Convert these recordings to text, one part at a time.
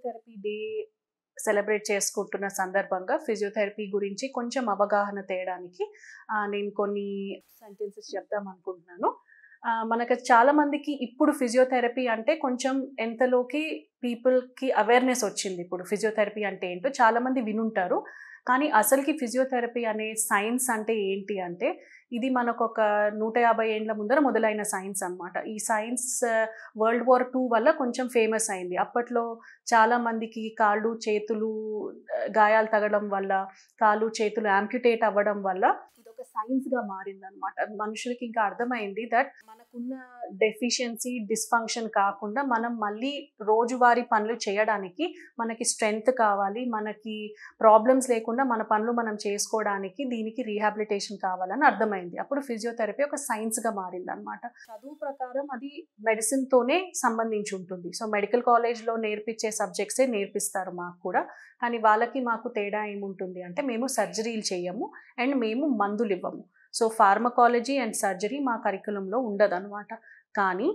Physiotherapy day celebrate చేసుకుంటున్న సందర్భంగా physiotherapy గురించి కొంచెం అవగాహన తేయడానికి నేను కొన్ని సెంటెన్సెస్ చెప్దాం అనుకుంటున్నాను. మనకు చాలా మందికి ఇప్పుడు ఫిజియోథెరపీ అంటే కొంచెం ఎంతలోకి పీపుల్కి అవేర్నెస్ వచ్చింది. ఇప్పుడు ఫిజియోథెరపీ అంటే ఏంటో చాలామంది వినుంటారు. కానీ అసలుకి ఫిజియోథెరపీ అనే సైన్స్ అంటే ఏంటి అంటే ఇది మనకు ఒక 150 ఏండ్ల ముందర మొదలైన సైన్స్ అనమాట. ఈ సైన్స్ వరల్డ్ వార్ 2 వల్ల కొంచెం ఫేమస్ అయింది. అప్పట్లో చాలామందికి కాళ్ళు చేతులు గాయాలు తగలడం వల్ల, కాళ్ళు చేతులు యాంప్యుటేట్ అవ్వడం వల్ల ఇదొక సైన్స్గా మారిందనమాట. మనుషులకి ఇంకా అర్థమైంది దట్ మనకున్న డెఫిషియన్సీ డిస్ఫంక్షన్ కాకుండా మనం మళ్ళీ రోజువారీ పనులు చేయడానికి మనకి స్ట్రెంగ్త్ కావాలి, మనకి ప్రాబ్లమ్స్ లేకుండా మన పనులు మనం చేసుకోవడానికి దీనికి రీహాబిలిటేషన్ కావాలని అర్థమైంది. అప్పుడు ఫిజియోథెరపీ ఒక సైన్స్గా మారిందనమాట. చదువు ప్రకారం అది మెడిసిన్తోనే సంబంధించి ఉంటుంది. సో మెడికల్ కాలేజ్లో నేర్పించే సబ్జెక్ట్సే నేర్పిస్తారు మాకు కూడా. కానీ వాళ్ళకి మాకు తేడా ఏముంటుంది అంటే మేము సర్జరీలు చేయము అండ్ మేము మందులు ఇవ్వము. సో ఫార్మకాలజీ అండ్ సర్జరీ మా కరికులంలో ఉండదన్నమాట. కానీ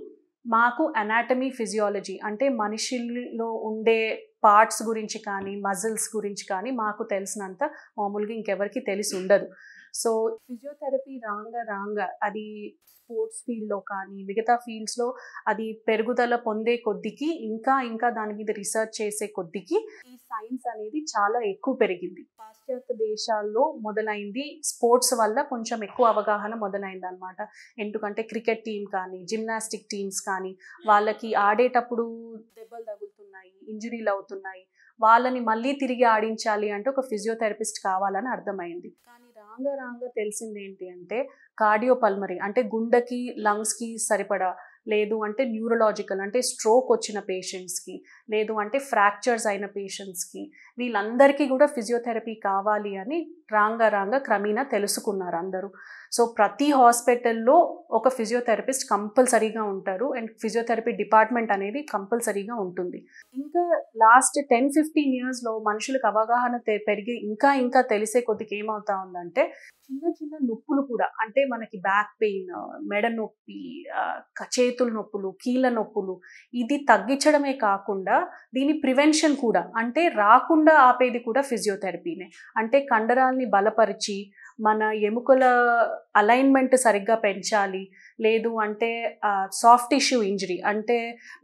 మాకు అనాటమీ ఫిజియాలజీ అంటే మనిషిలో ఉండే పార్ట్స్ గురించి కానీ మజిల్స్ గురించి కానీ మాకు తెలిసినంత మామూలుగా ఇంకెవరికి తెలిసి ఉండదు. సో ఫిజియోథెరపీ రాంగా అది స్పోర్ట్స్ ఫీల్డ్లో కానీ మిగతా ఫీల్డ్స్లో అది పెరుగుదల పొందే కొద్దికి ఇంకా దాని మీద రీసెర్చ్ చేసే కొద్దికి ఈ సైన్స్ అనేది చాలా ఎక్కువ పెరిగింది. పాశ్చాత్య దేశాల్లో మొదలైంది స్పోర్ట్స్ వల్ల కొంచెం ఎక్కువ అవగాహన మొదలైంది అనమాట. ఎందుకంటే క్రికెట్ టీం కానీ జిమ్నాస్టిక్ టీమ్స్ కానీ వాళ్ళకి ఆడేటప్పుడు దెబ్బలు తగులుతున్నాయి, ఇంజరీలు అవుతున్నాయి, వాళ్ళని మళ్ళీ తిరిగి ఆడించాలి అంటే ఒక ఫిజియోథెరపిస్ట్ కావాలని అర్థమైంది. కానీ రాంగా తెలిసింది ఏంటి అంటే కార్డియోపల్మరీ అంటే గుండెకి లంగ్స్కి సరిపడా, లేదు అంటే న్యూరలాజికల్ అంటే స్ట్రోక్ వచ్చిన పేషెంట్స్కి, లేదు అంటే ఫ్రాక్చర్స్ అయిన పేషెంట్స్కి, వీళ్ళందరికీ కూడా ఫిజియోథెరపీ కావాలి అని రాంగా క్రమేణా తెలుసుకున్నారు అందరూ. సో ప్రతి హాస్పిటల్లో ఒక ఫిజియోథెరపిస్ట్ కంపల్సరీగా ఉంటారు అండ్ ఫిజియోథెరపీ డిపార్ట్మెంట్ అనేది కంపల్సరీగా ఉంటుంది. ఇంకా లాస్ట్ 10-15 ఇయర్స్లో మనుషులకు అవగాహన పెరిగి ఇంకా తెలిసే కొద్దికి ఏమవుతా ఉందంటే చిన్న నొప్పులు కూడా అంటే మనకి బ్యాక్ పెయిన్, మెడ నొప్పి, చేతుల నొప్పులు, కీళ్ళ నొప్పులు ఇది తగ్గించడమే కాకుండా దీని ప్రివెన్షన్ కూడా అంటే రాకుండా ఆపేది కూడా ఫిజియోథెరపీనే. అంటే కండరాల్ని బలపరిచి మన ఎముకల అలైన్మెంట్ సరిగ్గా పెంచాలి, లేదు అంటే సాఫ్ట్ టిష్యూ ఇంజరీ అంటే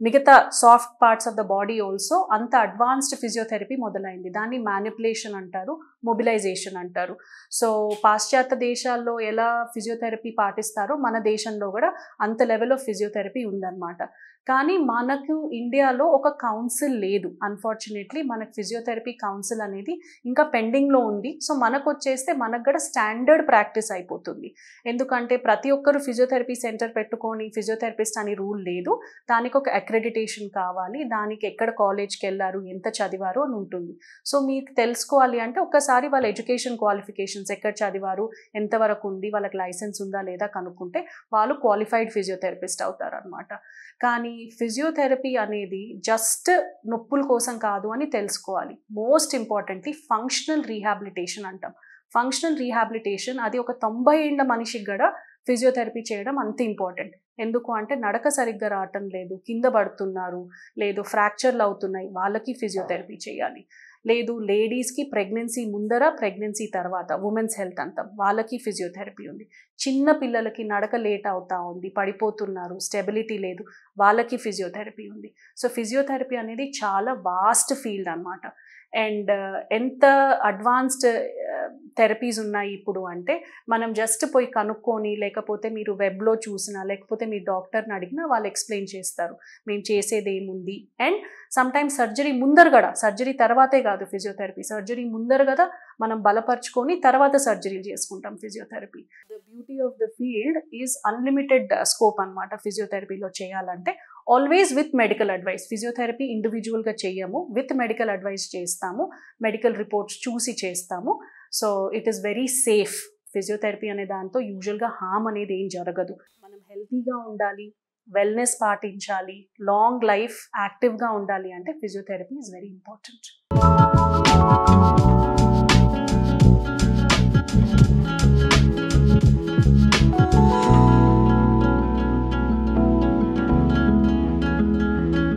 మిగతా soft parts of the body also అంత అడ్వాన్స్డ్ ఫిజియోథెరపీ మొదలైంది. దాన్ని మ్యానిపులేషన్ అంటారు, మొబిలైజేషన్ అంటారు. సో పాశ్చాత్య దేశాల్లో ఎలా ఫిజియోథెరపీ పాటిస్తారో మన దేశంలో కూడా అంత లెవెల్ ఆఫ్ ఫిజియోథెరపీ ఉందన్నమాట. కానీ మనకు ఇండియాలో ఒక కౌన్సిల్ లేదు. అన్ఫార్చునేట్లీ మనకు ఫిజియోథెరపీ కౌన్సిల్ అనేది ఇంకా పెండింగ్లో ఉంది. సో మనకు వచ్చేస్తే మనకు కూడా స్టాండర్డ్ ప్రాక్టీస్ అయిపోతుంది. ఎందుకంటే ప్రతి ఒక్కరు ఫిజియోథెరపీ సెంటర్ పెట్టుకొని ఫిజియోథెరపిస్ట్ అని రూల్ లేదు. దానికి ఒక అక్రెడిటేషన్ కావాలి, దానికి ఎక్కడ కాలేజ్కి వెళ్ళారు, ఎంత చదివారు అని ఉంటుంది. సో మీకు తెలుసుకోవాలి అంటే ఒకసారి వాళ్ళ ఎడ్యుకేషన్ క్వాలిఫికేషన్స్ ఎక్కడ చదివారు, ఎంతవరకు ఉంది, వాళ్ళకి లైసెన్స్ ఉందా లేదా కనుక్కుంటే వాళ్ళు క్వాలిఫైడ్ ఫిజియోథెరపిస్ట్ అవుతారు అనమాట. కానీ ఫిజియోథెరపీ అనేది జస్ట్ నొప్పుల కోసం కాదు అని తెలుసుకోవాలి. మోస్ట్ ఇంపార్టెంట్లీ ఫంక్షనల్ రీహాబిలిటేషన్ అంటాం. ఫంక్షనల్ రీహాబిలిటేషన్ అది ఒక 90 ఏళ్ల మనిషికి కూడా ఫిజియోథెరపీ చేయడం అంత ఇంపార్టెంట్. ఎందుకు అంటే నడక సరిగ్గా రావటం లేదు, కింద పడుతున్నారు, లేదు ఫ్రాక్చర్లు అవుతున్నాయి, వాళ్ళకి ఫిజియోథెరపీ చేయాలి. లేదు లేడీస్కి ప్రెగ్నెన్సీ ముందర ప్రెగ్నెన్సీ తర్వాత ఉమెన్స్ హెల్త్ అంటాం, వాళ్ళకి ఫిజియోథెరపీ ఉంది. చిన్న పిల్లలకి నడక లేట్ అవుతా ఉంది, పడిపోతున్నారు, స్టెబిలిటీ లేదు, వాళ్ళకి ఫిజియోథెరపీ ఉంది. సో ఫిజియోథెరపీ అనేది చాలా వాస్ట్ ఫీల్డ్ అనమాట. అండ్ ఎంత అడ్వాన్స్డ్ థెరపీస్ ఉన్నాయి ఇప్పుడు అంటే మనం జస్ట్ పోయి కనుక్కొని, లేకపోతే మీరు వెబ్లో చూసినా, లేకపోతే మీ డాక్టర్ని అడిగినా వాళ్ళు ఎక్స్ప్లెయిన్ చేస్తారు మేము చేసేది ఏముంది. అండ్ సమ్టైమ్స్ సర్జరీ ముందర కదా, సర్జరీ తర్వాతే కాదు ఫిజియోథెరపీ, సర్జరీ ముందర కదా మనం బలపరుచుకొని తర్వాత సర్జరీలు చేసుకుంటాం physiotherapy. The beauty of the field is unlimited scope అనమాట ఫిజియోథెరపీలో చేయాలంటే. Always with medical advice. Physiotherapy ఇండివిజువల్గా చేయము, విత్ మెడికల్ అడ్వైస్ చేస్తాము, మెడికల్ రిపోర్ట్స్ చూసి చేస్తాము. So it is very safe. Physiotherapy అనే దాంతో యూజువల్గా హామ్ అనేది ఏం జరగదు. మనం హెల్తీగా ఉండాలి, వెల్నెస్ పాటించాలి, లాంగ్ లైఫ్ యాక్టివ్గా ఉండాలి అంటే ఫిజియోథెరపీ ఈజ్ వెరీ ఇంపార్టెంట్.